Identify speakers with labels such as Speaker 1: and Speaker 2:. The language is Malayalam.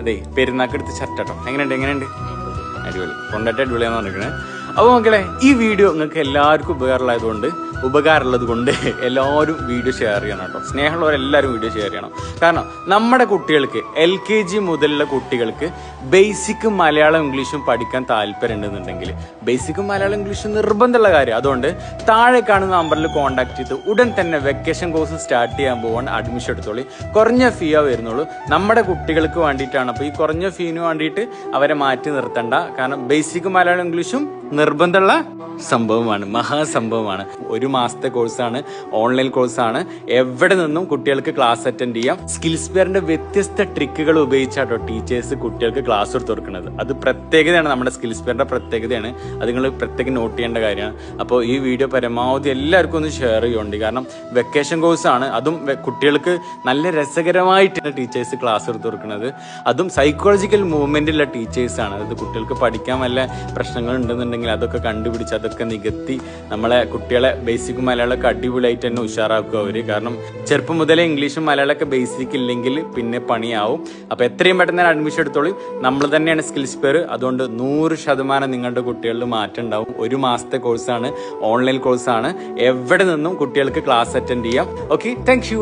Speaker 1: അതെ പെരുന്നാക്ക് എടുത്ത് ഷർട്ടോ. എങ്ങനെയുണ്ട്? അടിപൊളി. കൊണ്ടായിട്ട് അടിപൊളിയാന്ന് പറഞ്ഞിരിക്കണേ. അപ്പോൾ മക്കളെ, ഈ വീഡിയോ നിങ്ങൾക്ക് എല്ലാവർക്കും ഉപകാരമുള്ളത് കൊണ്ട് എല്ലാവരും വീഡിയോ ഷെയർ ചെയ്യണം കേട്ടോ. സ്നേഹമുള്ളവരെല്ലാവരും വീഡിയോ ഷെയർ ചെയ്യണം. കാരണം നമ്മുടെ കുട്ടികൾക്ക് LKG മുതലുള്ള കുട്ടികൾക്ക് ബേസിക് മലയാളം ഇംഗ്ലീഷും പഠിക്കാൻ താല്പര്യം ഉണ്ടെന്നുണ്ടെങ്കിൽ ബേസിക് മലയാളം ഇംഗ്ലീഷും നിർബന്ധമുള്ള കാര്യം. അതുകൊണ്ട് താഴെ കാണുന്ന നമ്പറിൽ കോൺടാക്ട് ചെയ്ത് ഉടൻ തന്നെ വെക്കേഷൻ കോഴ്സ് സ്റ്റാർട്ട് ചെയ്യാൻ പോകാൻ അഡ്മിഷൻ എടുത്തോളി. കുറഞ്ഞ ഫീയാ വരുന്നുള്ളൂ. നമ്മുടെ കുട്ടികൾക്ക് വേണ്ടിയിട്ടാണ്. അപ്പോൾ ഈ കുറഞ്ഞ ഫീന് വേണ്ടിയിട്ട് അവരെ മാറ്റി നിർത്തണ്ട. കാരണം ബേസിക് മലയാളം ഇംഗ്ലീഷും നിർബന്ധമുള്ള സംഭവമാണ്, മഹാസംഭവമാണ്. 1 മാസത്തെ കോഴ്സാണ്, ഓൺലൈൻ കോഴ്സാണ്. എവിടെ നിന്നും കുട്ടികൾക്ക് ക്ലാസ് അറ്റൻഡ് ചെയ്യാം. സ്കിൽസ് പെയറിന്റെ വ്യത്യസ്ത ട്രിക്കുകൾ ഉപയോഗിച്ചാട്ടോ ടീച്ചേഴ്സ് കുട്ടികൾക്ക് ക്ലാസ് എടുത്ത് കൊടുക്കുന്നത്. അത് പ്രത്യേകതയാണ്, നമ്മുടെ സ്കിൽസ് പെയറിന്റെ പ്രത്യേകതയാണ്. അത് നിങ്ങൾ പ്രത്യേകം നോട്ട് ചെയ്യേണ്ട കാര്യമാണ്. അപ്പോൾ ഈ വീഡിയോ പരമാവധി എല്ലാവർക്കും ഒന്ന് ഷെയർ ചെയ്യുന്നുണ്ട്. കാരണം വെക്കേഷൻ കോഴ്സാണ്, അതും കുട്ടികൾക്ക് നല്ല രസകരമായിട്ടാണ് ടീച്ചേഴ്സ് ക്ലാസ് എടുത്ത് കൊടുക്കുന്നത്. അതും സൈക്കോളജിക്കൽ മൂവ്മെന്റുള്ള ടീച്ചേഴ്സാണ്. അതായത് കുട്ടികൾക്ക് പഠിക്കാൻ വല്ല പ്രശ്നങ്ങൾ ഉണ്ടെന്നുണ്ടെങ്കിൽ അതൊക്കെ കണ്ടുപിടിച്ച് അതൊക്കെ നികത്തി നമ്മളെ കുട്ടികളെ ബേസിക് മലയാളമൊക്കെ അടിപൊളിയായിട്ട് തന്നെ ഉഷാറാക്കുക അവര്. കാരണം ചെറുപ്പം മുതലേ ഇംഗ്ലീഷും മലയാളമൊക്കെ ബേസിക് ഇല്ലെങ്കിൽ പിന്നെ പണിയാവും. അപ്പൊ എത്രയും പെട്ടെന്ന് അഡ്മിഷൻ എടുത്തോളൂ. നമ്മൾ തന്നെയാണ് സ്കിൽസ് പെയർ. അതുകൊണ്ട് 100% നിങ്ങളുടെ കുട്ടികളിൽ മാറ്റം ഉണ്ടാവും. 1 മാസത്തെ കോഴ്സാണ്, ഓൺലൈൻ കോഴ്സാണ്. എവിടെ നിന്നും കുട്ടികൾക്ക് ക്ലാസ് അറ്റൻഡ് ചെയ്യാം. Okay, thank you.